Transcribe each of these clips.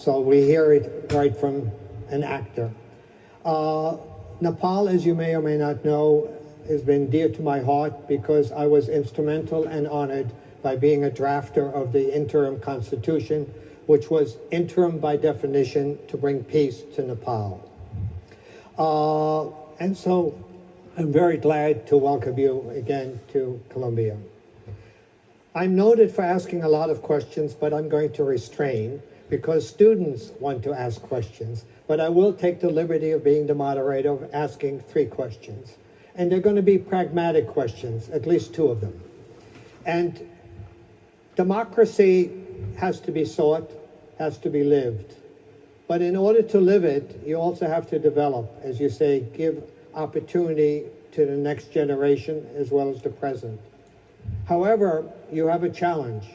So we hear it right from an actor. Nepal, as you may or may not know, has been dear to my heart because I was instrumental and honored by being a drafter of the interim constitution, which was interim by definition to bring peace to Nepal. And so I'm very glad to welcome you again to Colombia. I'm noted for asking a lot of questions, but I'm going to restrain because students want to ask questions. But I will take the liberty of being the moderator of asking 3 questions. And they're going to be pragmatic questions, at least 2 of them. And democracy has to be sought, has to be lived. But in order to live it, you also have to develop, as you say, give opportunity to the next generation as well as the present. However, you have a challenge.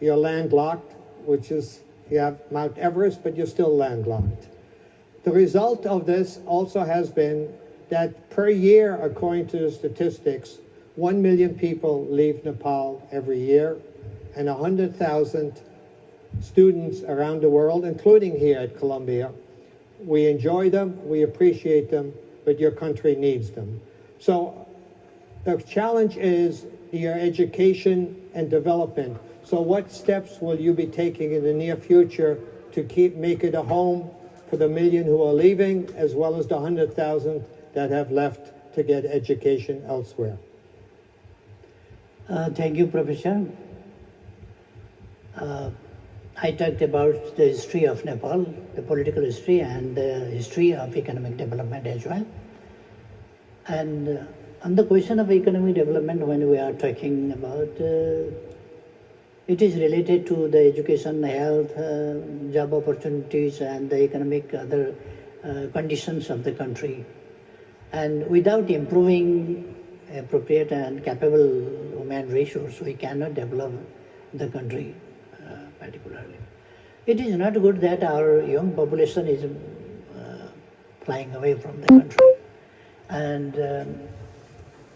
You're landlocked, which is, you have Mount Everest, but you're still landlocked. The result of this also has been that per year, according to the statistics, 1 million people leave Nepal every year, and 100,000 students around the world, including here at Columbia. We enjoy them, we appreciate them, but your country needs them. So the challenge is your education and development. So what steps will you be taking in the near future to make it a home for the million who are leaving, as well as the 100,000 that have left to get education elsewhere? Thank you, Professor. I talked about the history of Nepal, the political history, and the history of economic development as well. And on the question of economic development, when we are talking about, it is related to the education, health, job opportunities, and the economic other conditions of the country. And without improving appropriate and capable human resources, we cannot develop the country particularly. It is not good that our young population is flying away from the country, and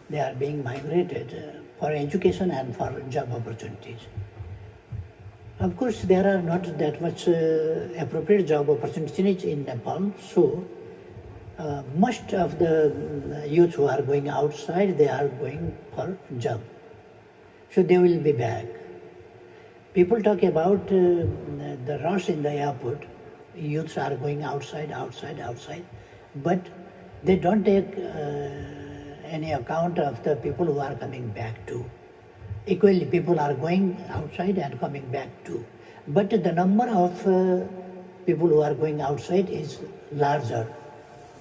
they are being migrated for education and for job opportunities. Of course, there are not that much appropriate job opportunities in Nepal, so most of the youth who are going outside, they are going for job. So they will be back. People talk about the rush in the airport. Youths are going outside, but they don't take any account of the people who are coming back too. Equally, people are going outside and coming back too. But the number of people who are going outside is larger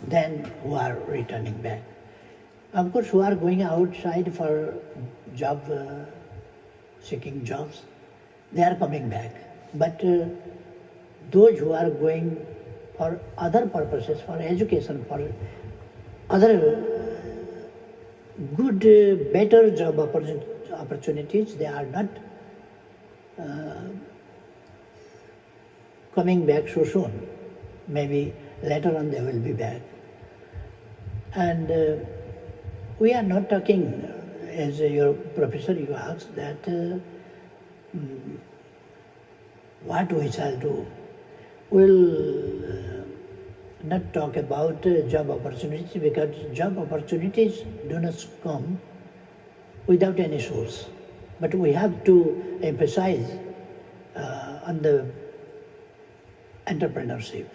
than who are returning back. Of course, who are going outside for job, seeking jobs, they are coming back. But those who are going for other purposes, for education, for other good, better job opportunities, they are not coming back so soon. Maybe later on they will be back. And we are not talking, as your professor, you asked that what we shall do. We'll not talk about job opportunities, because job opportunities do not come without any source. But we have to emphasize on the entrepreneurship.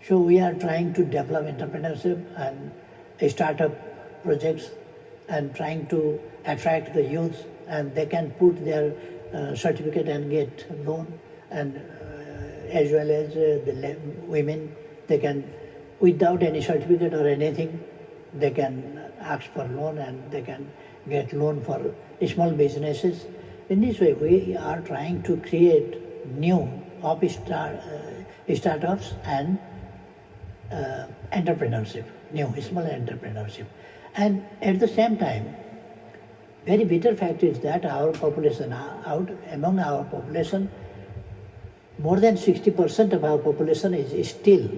So we are trying to develop entrepreneurship and startup projects and trying to attract the youth, and they can put their certificate and get loan, and as well as the women, they can, without any certificate or anything, they can ask for loan and they can get loan for small businesses. In this way, we are trying to create new startups and entrepreneurship, new small entrepreneurship. And at the same time, very bitter fact is that our population, among our population, more than 60% of our population is still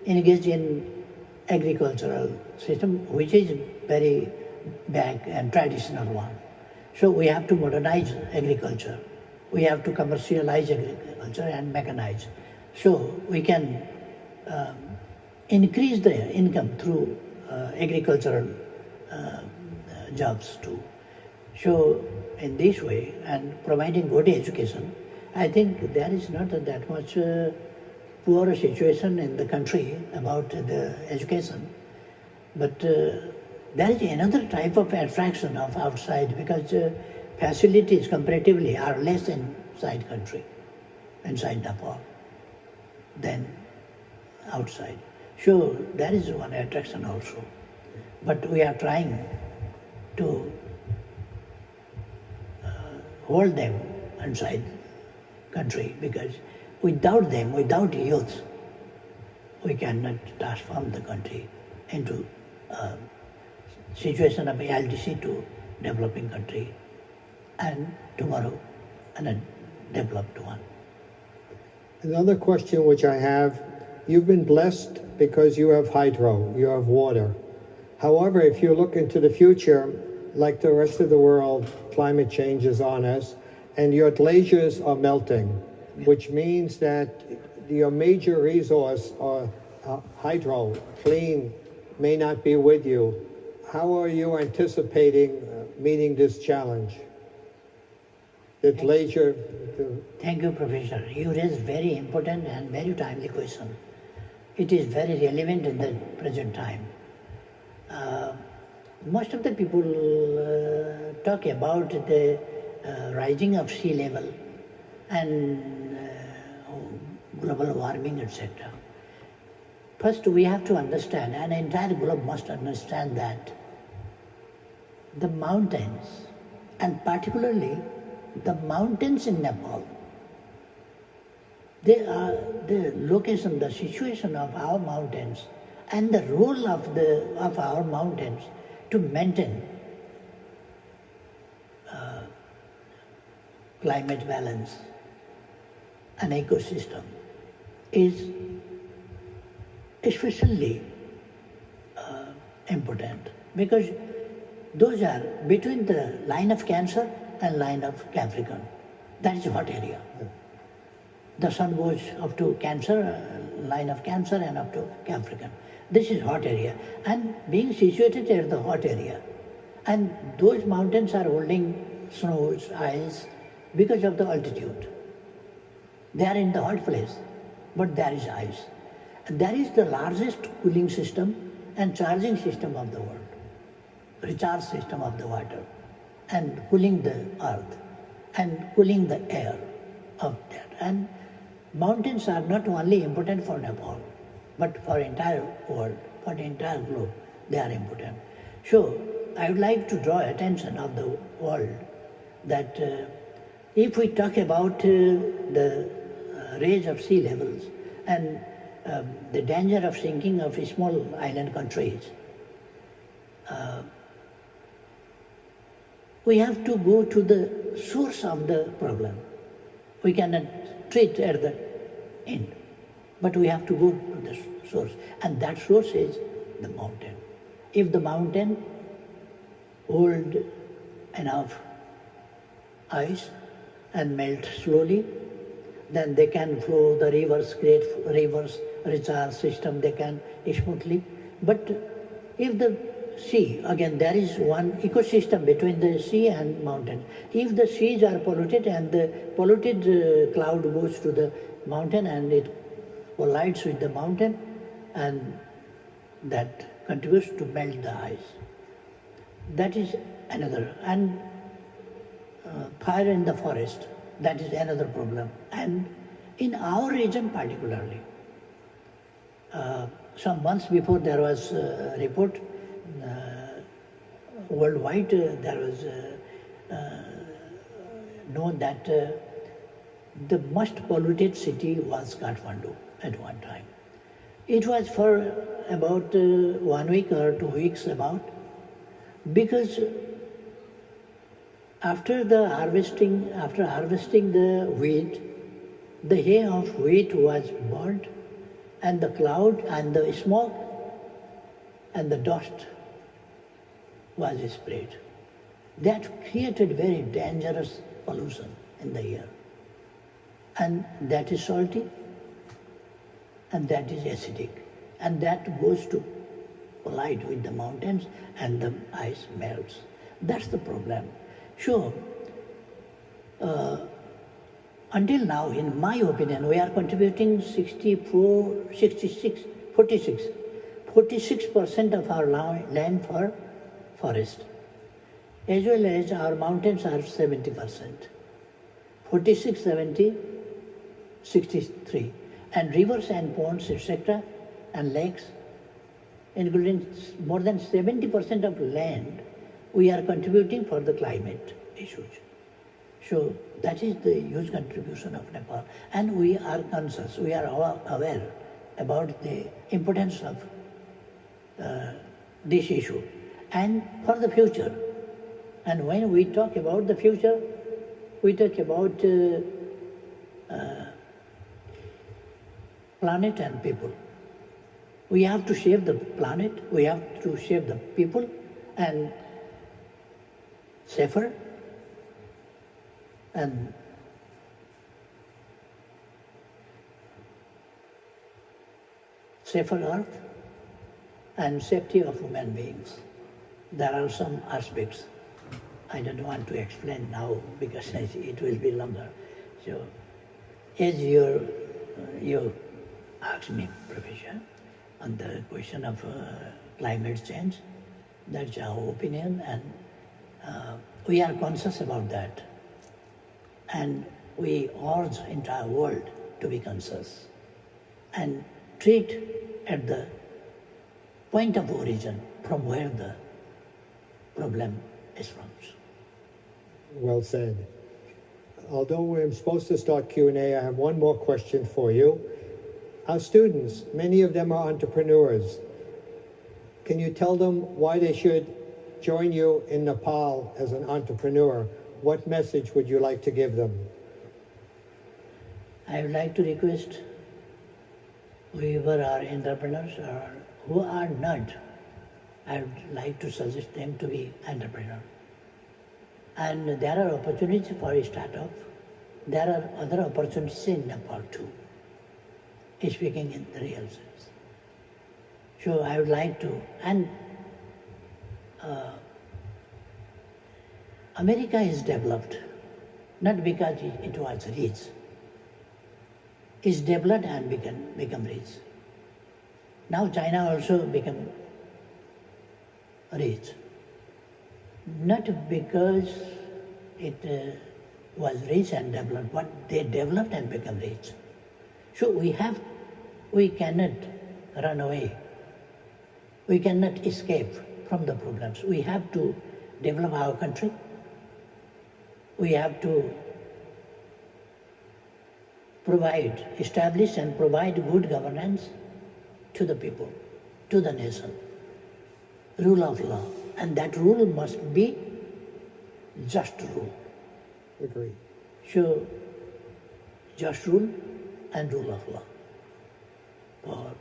engaged in agricultural system, which is very bad and traditional one. So we have to modernize agriculture. We have to commercialize agriculture and mechanize. So we can increase the income through agricultural jobs too. So in this way, and providing good education, I think there is not that much poor situation in the country about the education. But there is another type of attraction of outside because facilities comparatively are less inside country, inside Nepal, than outside. So there is one attraction also. But we are trying to hold them inside country because without them, without youth, we cannot transform the country into a situation of LDC to developing country and tomorrow a developed one. Another question which I have, you've been blessed because you have hydro, you have water. However, if you look into the future, like the rest of the world, climate change is on us, and your glaciers are melting, which means that your major resource, hydro, clean, may not be with you. How are you anticipating meeting this challenge? The glacier... Thank you, Professor. You raised very important and very timely question. It is very relevant in the present time. Most of the people talk about the rising of sea level and global warming, etc. First, we have to understand, and the entire globe must understand that the mountains, and particularly the mountains in Nepal, they are the location, the situation of our mountains, and the role of our mountains to maintain climate balance and ecosystem is especially important because those are between the line of Cancer and line of Capricorn. That is hot area. The sun goes up to Cancer, line of Cancer, and up to Capricorn. This is hot area, and being situated at the hot area, and those mountains are holding snows, ice, because of the altitude. They are in the hot place, but there is ice. And that is the largest cooling system and charging system of the world, recharge system of the water, and cooling the earth, and cooling the air of that. And mountains are not only important for Nepal, but for entire world, for the entire globe, they are important. So I would like to draw attention of the world that if we talk about the rise of sea levels and the danger of sinking of small island countries, we have to go to the source of the problem. We cannot treat at the end, but we have to go to the source, and that source is the mountain. If the mountain hold enough ice and melt slowly, then they can flow the rivers, great rivers, recharge system, they can smoothly. But if the sea, again there is one ecosystem between the sea and mountain. If the seas are polluted and the polluted cloud goes to the mountain and it collides with the mountain, and that contributes to melt the ice. That is another. And fire in the forest, that is another problem. And in our region particularly, some months before there was a report worldwide, there was known that the most polluted city was Kathmandu at one time. It was for about 1 week or 2 weeks about, because after harvesting the wheat, the hay of wheat was burnt, and the cloud and the smoke and the dust was spread. That created very dangerous pollution in the air. And that is salty, and that is acidic. And that goes to collide with the mountains and the ice melts. That's the problem. Sure, until now, in my opinion, we are contributing 46% of our land for forest, as well as our mountains are 70%. 46, 70, 63. And rivers and ponds, etc., and lakes, including more than 70% of land, we are contributing for the climate issues. So that is the huge contribution of Nepal. And we are conscious, we are aware about the importance of this issue and for the future. And when we talk about the future, we talk about planet and people. We have to save the planet, we have to save the people, and safer and safer earth and safety of human beings. There are some aspects I don't want to explain now because it will be longer. So, as you asked me, Professor, on the question of climate change, that's our opinion, and we are conscious about that. And we urge the entire world to be conscious and treat at the point of origin from where the problem is from. Well said. Although we're supposed to start Q&A, I have one more question for you. Our students, many of them are entrepreneurs. Can you tell them why they should join you in Nepal as an entrepreneur? What message would you like to give them? I would like to request whoever are entrepreneurs or who are not, I would like to suggest them to be entrepreneur. And there are opportunities for a startup. There are other opportunities in Nepal too, speaking in the real sense. So I would like to, and America is developed, not because it was rich. It's developed and become rich. Now China also become rich. Not because it was rich and developed, but they developed and become rich. So we cannot run away. We cannot escape from the problems. We have to develop our country. We have to establish and provide good governance to the people, to the nation. Rule of law. And that rule must be just rule. Agree. So, just rule and rule of law.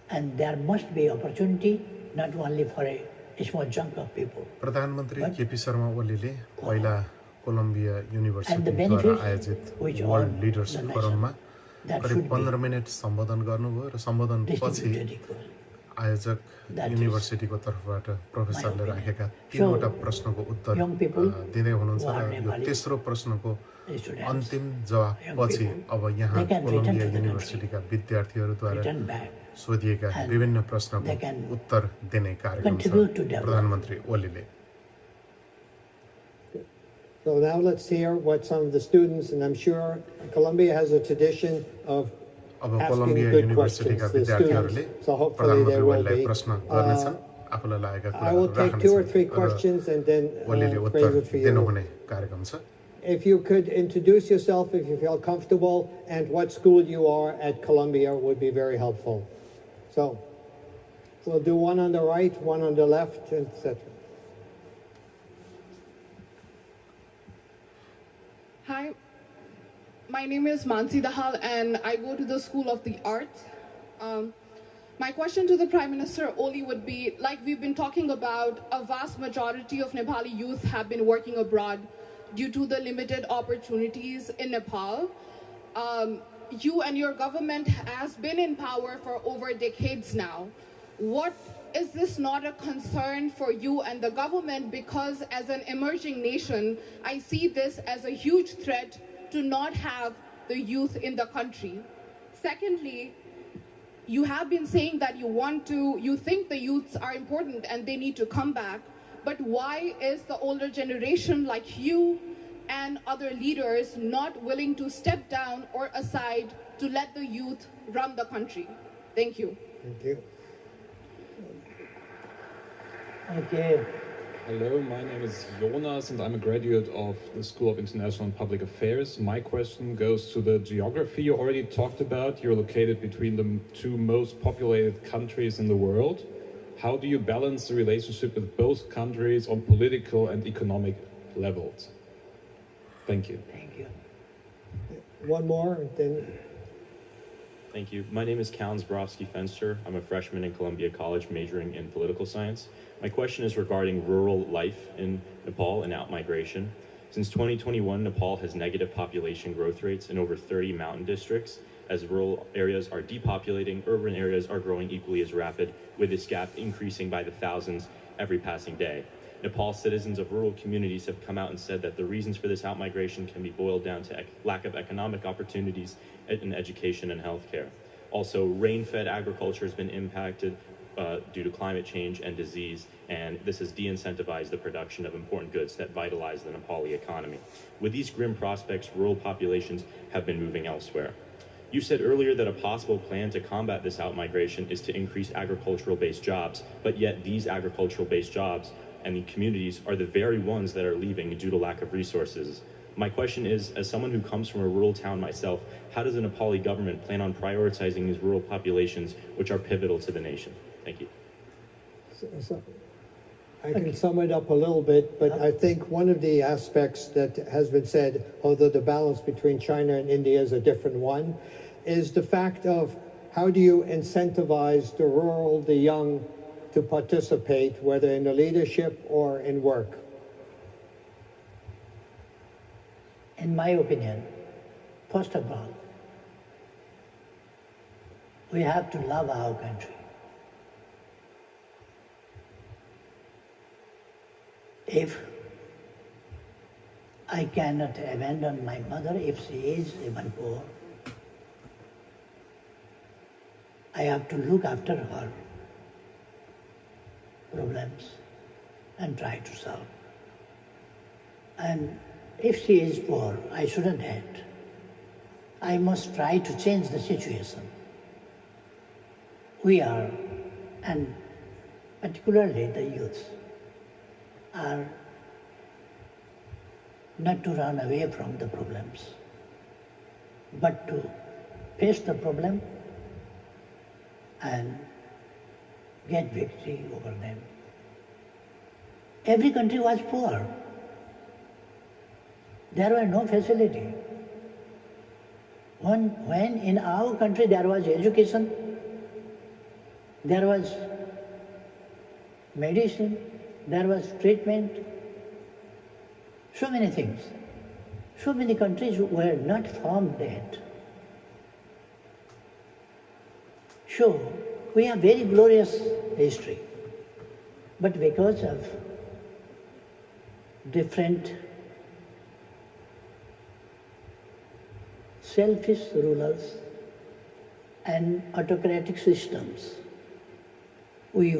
And there must be opportunity not only for a small chunk of people. प्रधानमन्त्री KP Sharma ओलीले पहिला Colombia युनिभर्सिटीद्वारा आयोजित world leadership फोरममा करिब 15 minute सम्बोधन गर्नुभयो र सम्बोधनपछि आयोजक युनिभर्सिटीको तर्फबाट प्रोफेसरले राखेका 3वटा प्रश्नको उत्तर दिँदै हुनुहुन्छ र यो तेस्रो प्रश्नको अन्तिम जवाफपछि अब यहाँ कोलम्बिया युनिभर्सिटीका विद्यार्थीहरूद्वारा सोधिएका विभिन्न प्रश्नको उत्तर दिने कार्यक्रम छ प्रधानमन्त्री ओलीले. So now let's hear what some of the students, and I'm sure Colombia has a tradition of अब asking कोलम्बिया good युनिभर्सिटीका questions to the विद्यार्थीहरूले students. So hopefully there will प्रधानमन्त्री be. प्रश्न गर्नेछन् आफूलाई लागेका I will कुराहरू take 2 or 3 राख्नेछन् raw questions and then ओलीले phrase Uttar it for you. दिनुहुने कार्यक्रम छ. If you could introduce yourself, if you feel comfortable, and what school you are at Columbia would be very helpful. So we'll do one on the right, one on the left, etc. Hi, my name is Mansi Dahal and I go to the School of the Arts. My question to the Prime Minister Oli would be, like we've been talking about, a vast majority of Nepali youth have been working abroad due to the limited opportunities in Nepal. you and your government has been in power for over decades now. What is this not a concern for you and the government? Because as an emerging nation, I see this as a huge threat to not have the youth in the country. Secondly, you have been saying that you think the youths are important and they need to come back, but why is the older generation like you and other leaders not willing to step down or aside to let the youth run the country? Thank you. Thank you. Okay. Hello, my name is Jonas and I'm a graduate of the School of International and Public Affairs. My question goes to the geography you already talked about. You're located between the two most populated countries in the world. How do you balance the relationship with both countries on political and economic levels? Thank you. Thank you. One more, and then Thank you. My name is Callan Zborowski-Fenster. I'm a freshman in Columbia College majoring in political science. My question is regarding rural life in Nepal and outmigration. Since 2021, Nepal has negative population growth rates in over 30 mountain districts. As rural areas are depopulating, urban areas are growing equally as rapid, with this gap increasing by the thousands every passing day. Nepal citizens of rural communities have come out and said that the reasons for this outmigration can be boiled down to lack of economic opportunities in education and healthcare. Also, rain-fed agriculture has been impacted due to climate change and disease, and this has de-incentivized the production of important goods that vitalize the Nepali economy. With these grim prospects, rural populations have been moving elsewhere. You said earlier that a possible plan to combat this outmigration is to increase agricultural-based jobs, but yet these agricultural-based jobs and the communities are the very ones that are leaving due to lack of resources. My question is, as someone who comes from a rural town myself, how does the Nepali government plan on prioritizing these rural populations, which are pivotal to the nation? Thank you. so I can sum it up a little bit, but I think one of the aspects that has been said, although the balance between China and India is a different one, is the fact of how do you incentivize the rural, the young, to participate, whether in the leadership or in work? In my opinion, first of all, we have to love our country. If I cannot abandon my mother, if she is even poor, I have to look after her problems and try to solve. And if she is poor, I shouldn't hate. I must try to change the situation. We are, and particularly the youth, are not to run away from the problems, but to face the problem and get victory over them. Every country was poor. There were no facility. When in our country there was education, there was medicine, there was treatment, so many things. So many countries were not formed yet. So, we have very glorious history, but because of different selfish rulers and autocratic systems, we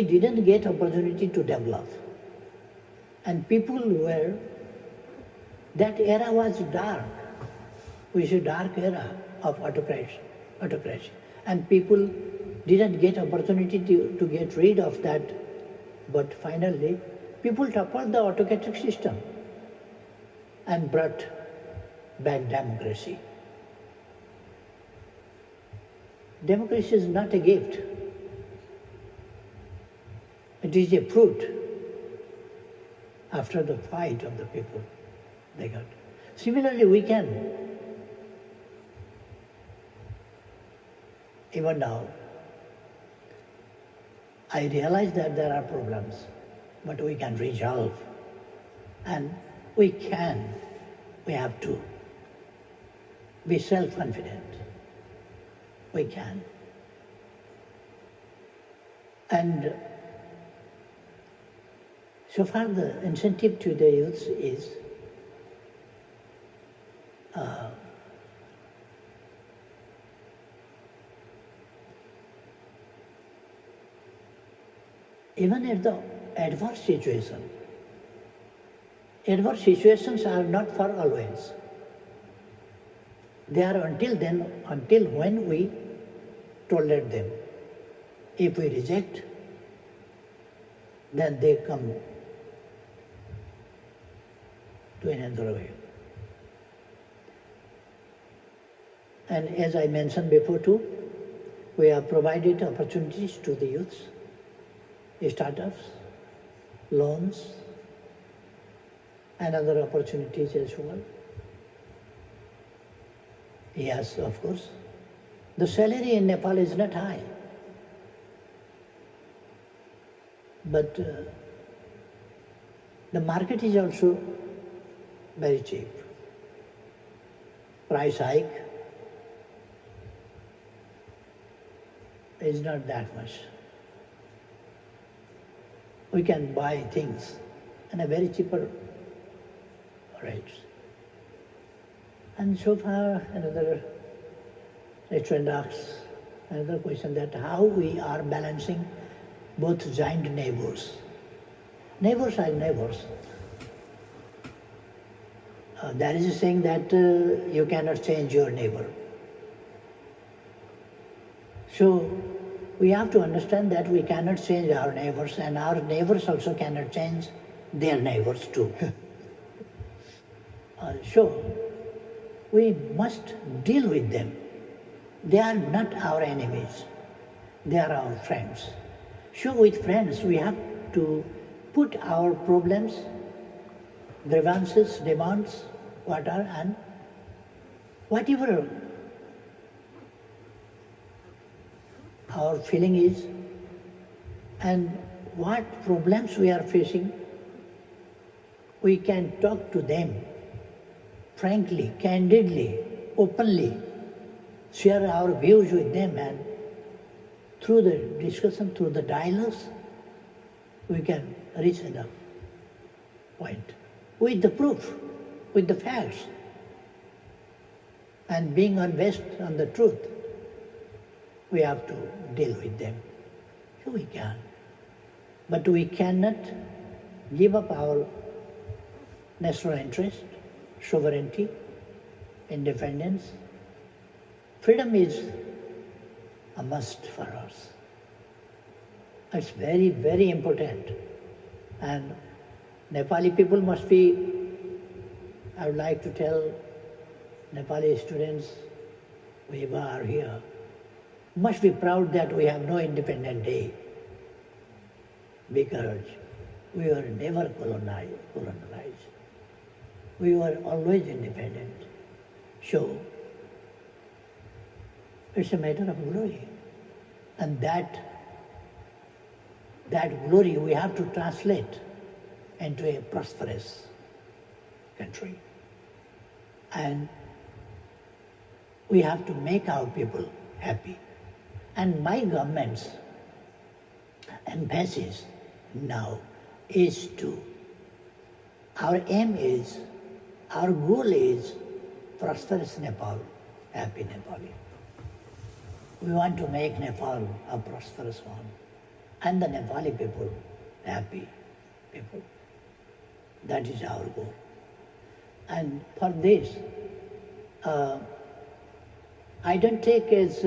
didn't get opportunity to develop. And people were, that era was dark. We say dark era of autocracy. And people didn't get opportunity to get rid of that. But finally, people toppled the autocratic system and brought back democracy. Democracy is not a gift. It is a fruit after the fight of the people they got. Similarly, we can, even now, I realize that there are problems, but we can resolve. And we have to be self-confident. We can. And so far the incentive to the youth is even if the adverse situations are not for always. They are until when we tolerate them. If we reject, then they come to another way. And as I mentioned before too, we have provided opportunities to the youths, startups, loans, and other opportunities as well. Yes, of course. The salary in Nepal is not high. But the market is also very cheap. Price hike is not that much. We can buy things at a very cheaper rate. And so far, another question that how we are balancing both giant neighbors. Neighbors are neighbors. That is saying that you cannot change your neighbor. So we have to understand that we cannot change our neighbors, and our neighbors also cannot change their neighbors too. So we must deal with them. They are not our enemies. They are our friends. So with friends, we have to put our problems, grievances, demands, and whatever our feeling is, and what problems we are facing, we can talk to them frankly, candidly, openly, share our views with them, and through the discussion, through the dialogues, we can reach a point with the proof, with the facts, and being honest on the truth. We have to deal with them. So we can. But we cannot give up our national interest, sovereignty, independence. Freedom is a must for us. It's very, very important. And Nepali people must be, I would like to tell Nepali students, we are here, must be proud that we have no independent day, because we were never colonized. We were always independent. So it's a matter of glory. And that glory we have to translate into a prosperous country. And we have to make our people happy. And my government's emphasis now is our goal is prosperous Nepal, happy Nepali. We want to make Nepal a prosperous one, and the Nepali people happy people. That is our goal. And for this, I don't take as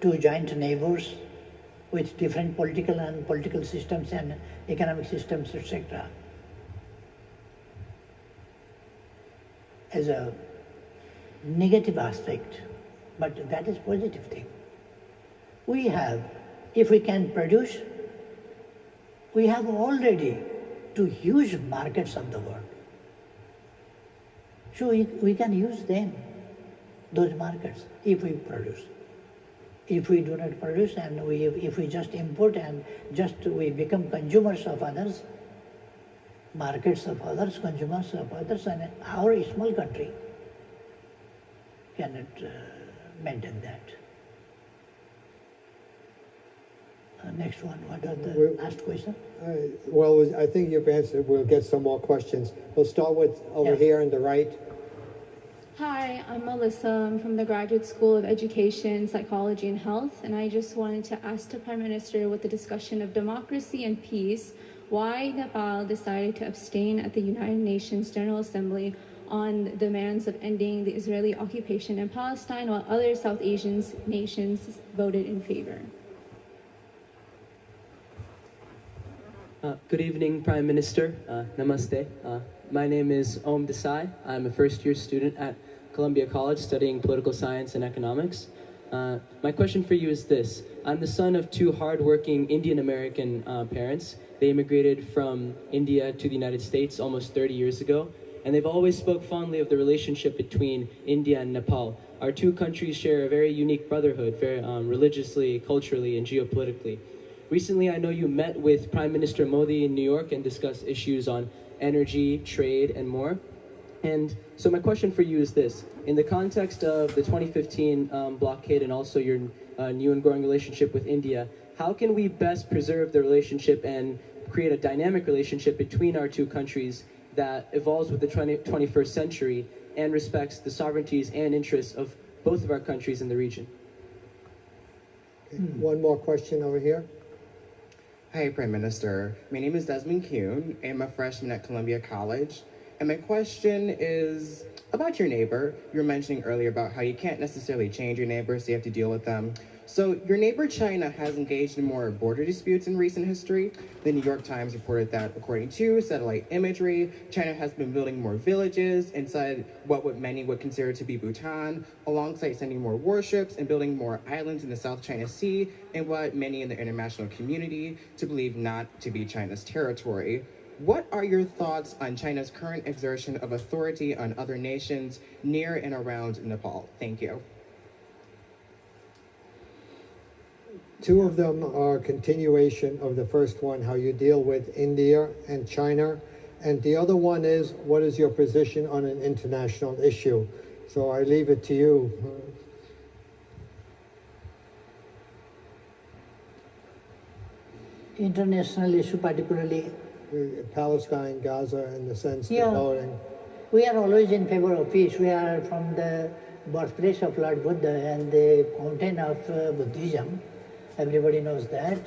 two giant neighbors with different political systems and economic systems, etc., as a negative aspect, but that is positive thing. We have, if we can produce, we have already two huge markets of the world. So we can use them, those markets, if we produce. if we do not produce and if we just import and just we become consumers of others, markets of others, consumers of others, and our small country cannot maintain that. Next one, what was the last question? Well, I think you've answered. We'll get some more questions. We'll start with over here on the right. Hi, I'm Melissa. I'm from the Graduate School of Education, Psychology, and Health, and I just wanted to ask the Prime Minister, with the discussion of democracy and peace, why Nepal decided to abstain at the United Nations General Assembly on demands of ending the Israeli occupation in Palestine, while other South Asian nations voted in favor. Good evening, Prime Minister. Namaste. My name is Om Desai. I'm a first-year student at Columbia College studying political science and economics. My question for you is this. I'm the son of two hardworking Indian-American parents. They immigrated from India to the United States almost 30 years ago, and they've always spoke fondly of the relationship between India and Nepal. Our two countries share a very unique brotherhood, very religiously, culturally, and geopolitically. Recently, I know you met with Prime Minister Modi in New York and discussed issues on energy, trade, and more. And so my question for you is this. In the context of the 2015 blockade and also your new and growing relationship with India, how can we best preserve the relationship and create a dynamic relationship between our two countries that evolves with the 21st century and respects the sovereignties and interests of both of our countries in the region? Okay. One more question over here. Hi, Prime Minister. My name is Desmond Kuhn. I'm a freshman at Columbia College. And my question is about your neighbor. You were mentioning earlier about how you can't necessarily change your neighbors, so you have to deal with them. So your neighbor China has engaged in more border disputes in recent history. The New York Times reported that, according to satellite imagery, China has been building more villages inside what many would consider to be Bhutan, alongside sending more warships and building more islands in the South China Sea, in what many in the international community to believe not to be China's territory. What are your thoughts on China's current exertion of authority on other nations near and around Nepal? Thank you. Two of them are continuation of the first one, how you deal with India and China. And the other one is, what is your position on an international issue? So I leave it to you. International issue, particularly Palestine, Gaza, in the sense that voting. We are always in favor of peace. We are from the birthplace of Lord Buddha and the fountain of Buddhism. Everybody knows that.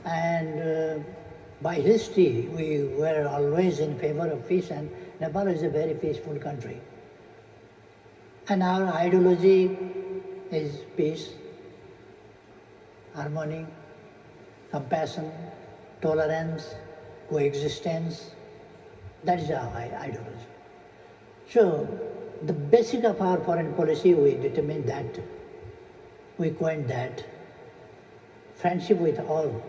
And by history, we were always in favor of peace, and Nepal is a very peaceful country. And our ideology is peace, harmony, compassion, tolerance, coexistence. That is our ideology. So the basic of our foreign policy, we determined that, we coined that, friendship with all,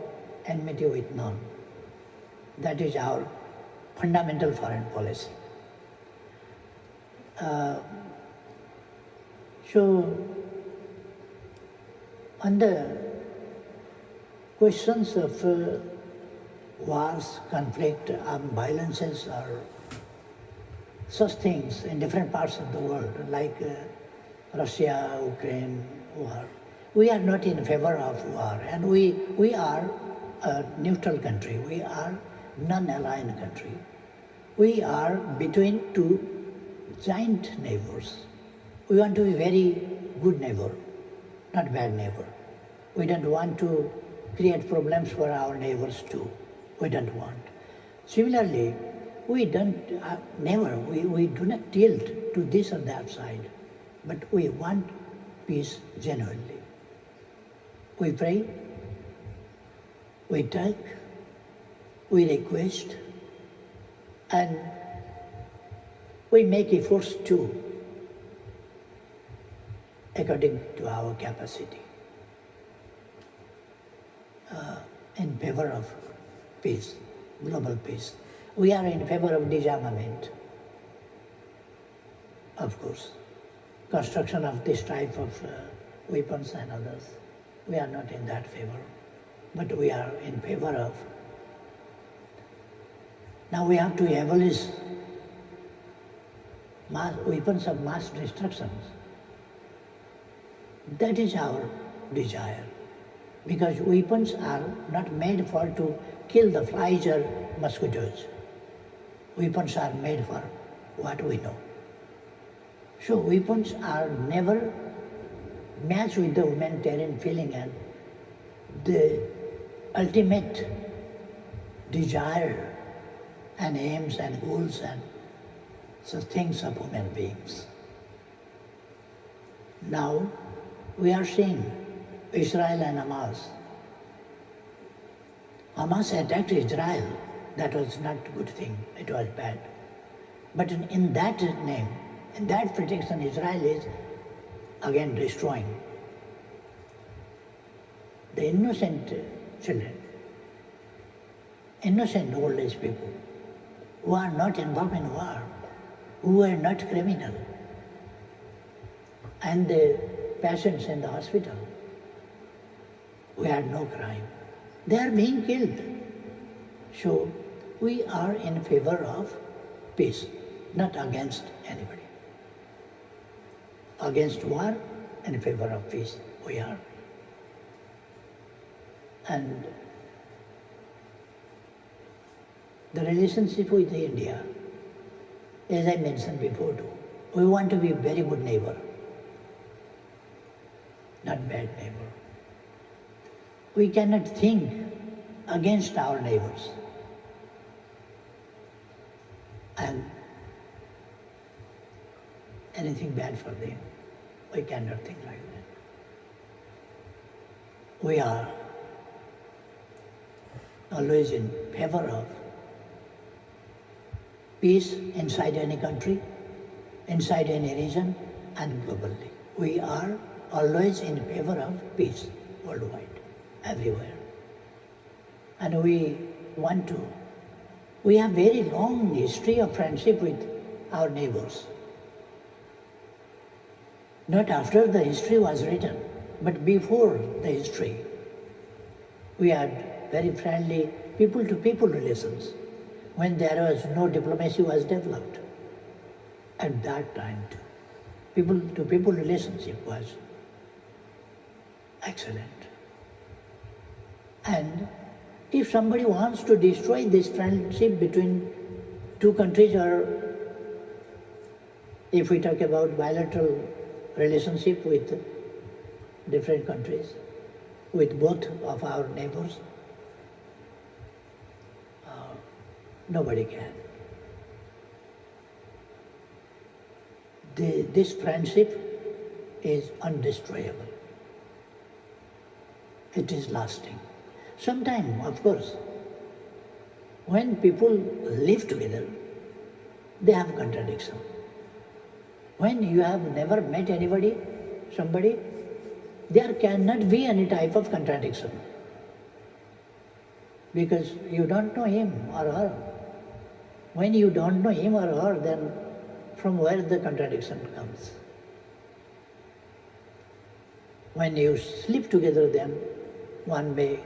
enmity with none. That is our fundamental foreign policy. So on the questions of wars, conflict, violences, or such things in different parts of the world, like Russia, Ukraine war, we are not in favor of war, and we are a neutral country. We are non-aligned country. We are between two giant neighbors. We want to be very good neighbor, not bad neighbor. We don't want to create problems for our neighbors too. We don't want. Similarly, we don't, we do not tilt to this or that side, but we want peace genuinely. We pray, we talk, we request, and we make efforts too, according to our capacity, in favor of peace, global peace. We are in favor of disarmament, of course, construction of this type of weapons and others. We are not in that favor, but we are in favor of. Now we have to abolish weapons of mass destruction. That is our desire, because weapons are not made for to kill the flies or mosquitoes. Weapons are made for what we know. So weapons are never matched with the humanitarian feeling and the ultimate desire and aims and goals and so things of human beings. Now we are seeing Israel and Hamas. Hamas attacked Israel. That was not a good thing. It was bad. But in that name, in that protection, Israel is again destroying the innocent children, innocent old age people who are not involved in war, who are not criminal, and the patients in the hospital who had no crime. They are being killed. So we are in favor of peace, not against anybody. Against war, in favor of peace, we are. And the relationship with India, as I mentioned before too, we want to be a very good neighbor, not bad neighbor. We cannot think against our neighbors and anything bad for them. We cannot think like that. We are always in favor of peace inside any country, inside any region, and globally. We are always in favor of peace worldwide, everywhere. And we want to. We have very long history of friendship with our neighbors. Not after the history was written, but before the history. We had very friendly people-to-people relations when there was no diplomacy was developed. At that time, people-to-people relationship was excellent. And if somebody wants to destroy this friendship between two countries, or if we talk about bilateral relationship with different countries, with both of our neighbors, nobody can. This friendship is undestroyable. It is lasting. Sometimes, of course, when people live together, they have contradiction. When you have never met somebody, there cannot be any type of contradiction, because you don't know him or her. When you don't know him or her, then from where the contradiction comes? When you sleep together, then one may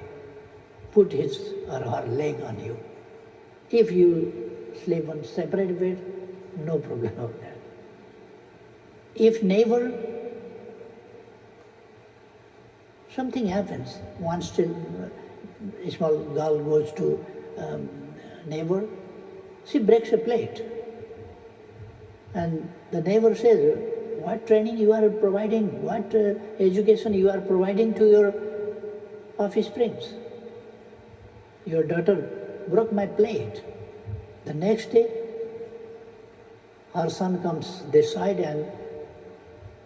put his or her leg on you. If you sleep on separate bed, no problem of that. If neighbor, something happens, one a small girl goes to neighbor, she breaks a plate. And the neighbor says, what training you are providing, what education you are providing to your offsprings? Your daughter broke my plate. The next day, her son comes this side and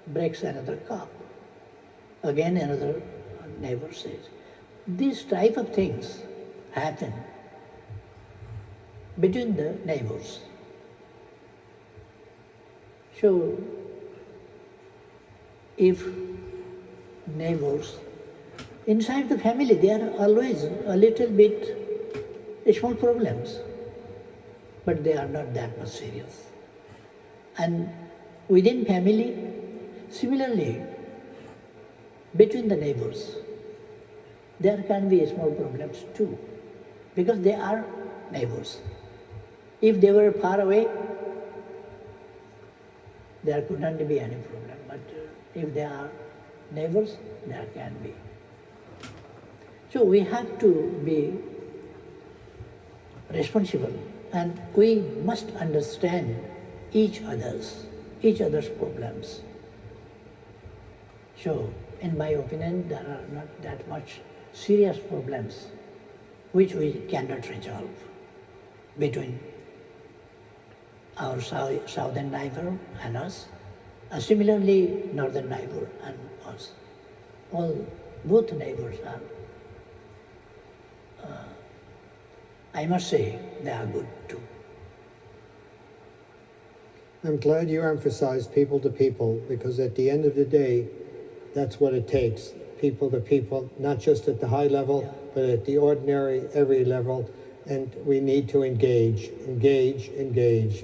breaks another cup. Again another neighbor says. These type of things happen between the neighbors. So, if neighbors, inside the family, there are always a little bit small problems, but they are not that much serious. And within family, similarly, between the neighbors, there can be small problems too, because they are neighbors. If they were far away, there could not be any problem. But if they are neighbors, there can be. So we have to be responsible, and we must understand each other's problems. So, in my opinion, there are not that much serious problems which we cannot resolve between our southern neighbor and us, similarly northern neighbor and us. Both neighbors are, I must say, they are good too. I'm glad you emphasized people to people, because at the end of the day, that's what it takes. People to people, not just at the high level, but at the ordinary, every level. And we need to engage.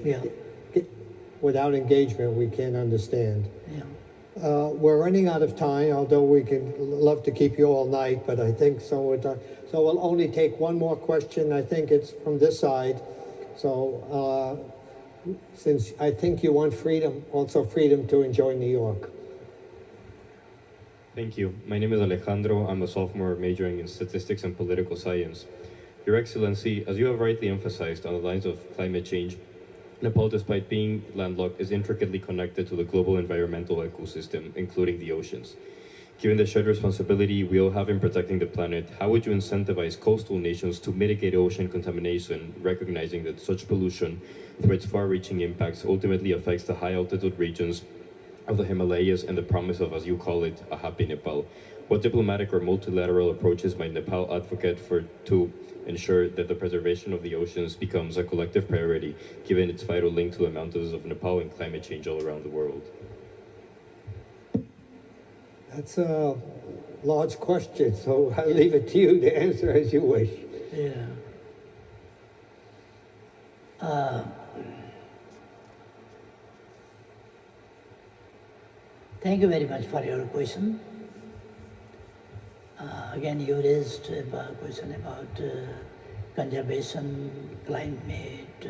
Yeah. Without engagement, we can't understand. Yeah. We're running out of time, although we can love to keep you all night, but I think so. So we'll only take one more question. I think it's from this side. So since I think you want freedom, also freedom to enjoy New York. Thank you. My name is Alejandro. I'm a sophomore majoring in statistics and political science. Your Excellency, as you have rightly emphasized on the lines of climate change, Nepal, despite being landlocked, is intricately connected to the global environmental ecosystem, including the oceans. Given the shared responsibility we all have in protecting the planet, how would you incentivize coastal nations to mitigate ocean contamination, recognizing that such pollution, through its far-reaching impacts, ultimately affects the high-altitude regions of the Himalayas and the promise of, as you call it, a happy Nepal? What diplomatic or multilateral approaches might Nepal advocate to ensure that the preservation of the oceans becomes a collective priority, given its vital link to the mountains of Nepal and climate change all around the world? That's a large question, so I'll leave it to you to answer as you wish. Yeah. Thank you very much for your question. Again, you raised a question about conservation, climate,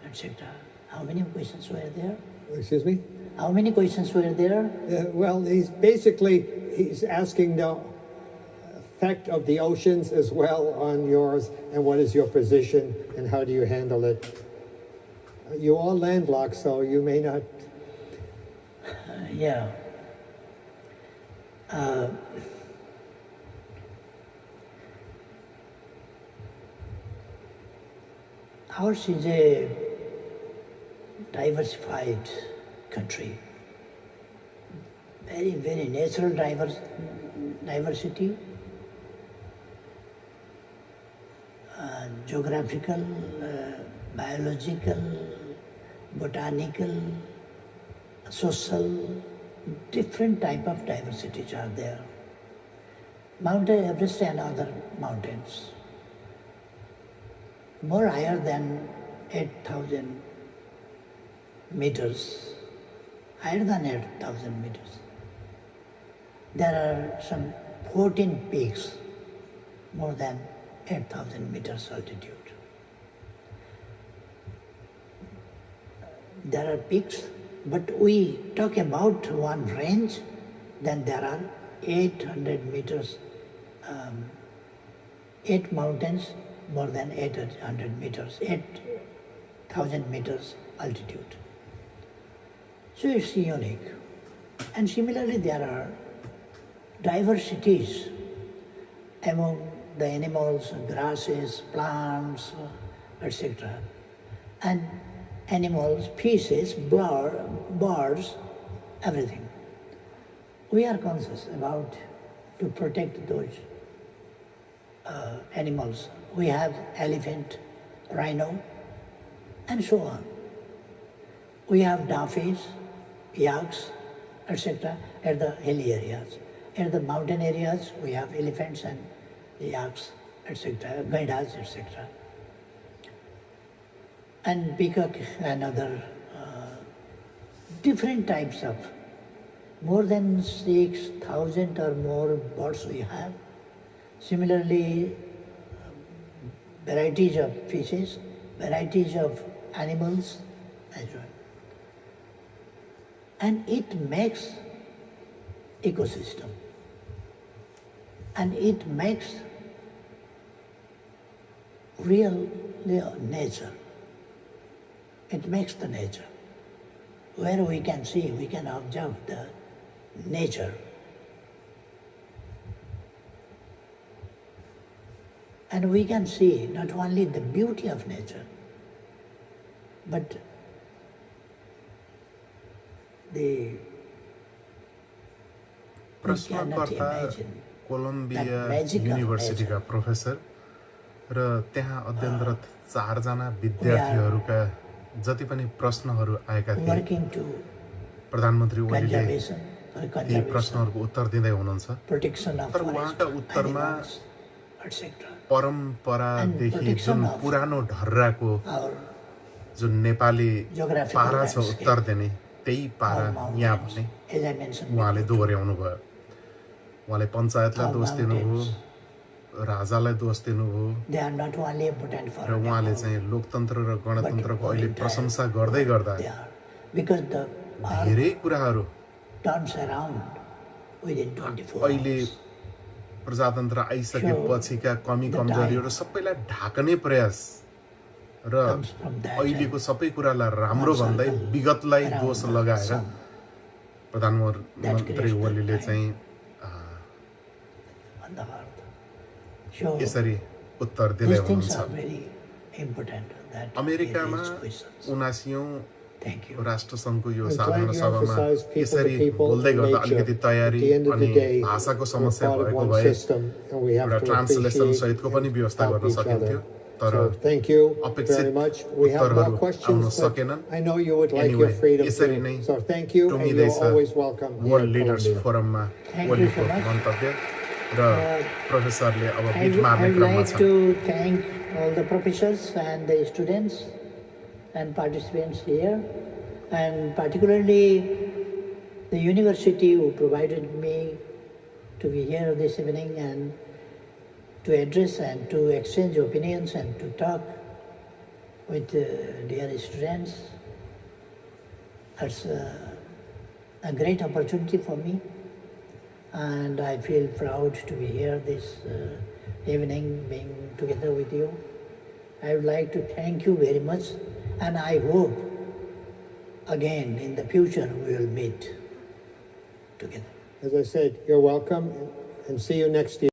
etc. How many questions were there? Excuse me? How many questions were there? Well, he's asking the effect of the oceans as well on yours, and what is your position, and how do you handle it? You are landlocked, so you may not. Yeah. Ours is a diversified country. Very, very natural diversity, geographical, biological, botanical, social, different type of diversities are there. Mount Everest and other mountains, more higher than 8,000 meters, higher than 8,000 meters. There are some 14 peaks, more than 8,000 meters altitude. There are peaks, but we talk about one range, then there are 800 meters, 8 mountains, more than 800 meters, 8,000 meters altitude. So it's unique. And similarly, there are diversities among the animals, grasses, plants, etc. And animals, species, birds, everything. We are conscious about to protect those animals. We have elephant, rhino, and so on. We have daffies, yaks, etc. at the hilly areas. In the mountain areas, we have elephants and yaks, etc., gaidas, etc. And peacock and other different types of, more than 6,000 or more birds we have. Similarly, varieties of fishes, varieties of animals as well. And it makes ecosystem. And it makes real nature. It makes the nature. Where we can see, we can observe the nature. And we can see not only the beauty of nature, but we cannot imagine Columbia युनिभर्सिटीका professor र त्यहाँ अध्ययनरत 4 जना विद्यार्थीहरूका जति पनि प्रश्नहरू आएका थिए प्रधानमन्त्री ओलीले ती प्रश्नहरूको उत्तर दिँदै हुनुहुन्छ तर उहाँका उत्तरमा परम्परादेखि जुन पुरानो ढर्राको जुन नेपाली पारा छ उत्तर दिने त्यही पारा यहाँ पनि उहाँले दोहोर्याउनु भयो उहाँले पञ्चायतलाई दोष दिनुभयो राजालाई दोष दिनुभयो र उहाँले चाहिँ लोकतन्त्र र गणतन्त्रको अहिले प्रशंसा गर्दै गर्दा धेरै कुराहरू अहिले प्रजातन्त्र आइसकेपछिका कमी कमजोरीहरू सबैलाई ढाक्ने प्रयास र अहिलेको सबै कुरालाई राम्रो भन्दै विगतलाई दोष लगाएर प्रधानमन्त्री ओलीले चाहिँ यसरी उत्तर दिँदै हुनुहुन्छ अमेरिकामा 79औं राष्ट्रसङ्घको यो साधारण सभामा यसरी बोल्दै गर्दा अलिकति तयारी अनि भाषाको समस्या भएको भए एउटा ट्रान्सलेसन सहितको पनि व्यवस्था गर्न सकिन्थ्यो तर अपेक्षित उत्तरहरू आउन सकेनन् यसरी नै टुङ्गिँदैछ वर्ल्ड लिडर्स फोरममा ओलीको मन्तव्य र प्रोफेसरले अब बिट मार्ने क्रममा छन्। I would like to thank all the professors and the students and participants here, and particularly the university who provided me to be here this evening and to address and to exchange opinions and to talk with dear students. It's a great opportunity for me, and I feel proud to be here this evening, being together with you. I would like to thank you very much, and I hope again in the future we will meet together. As I said, you're welcome, and see you next year.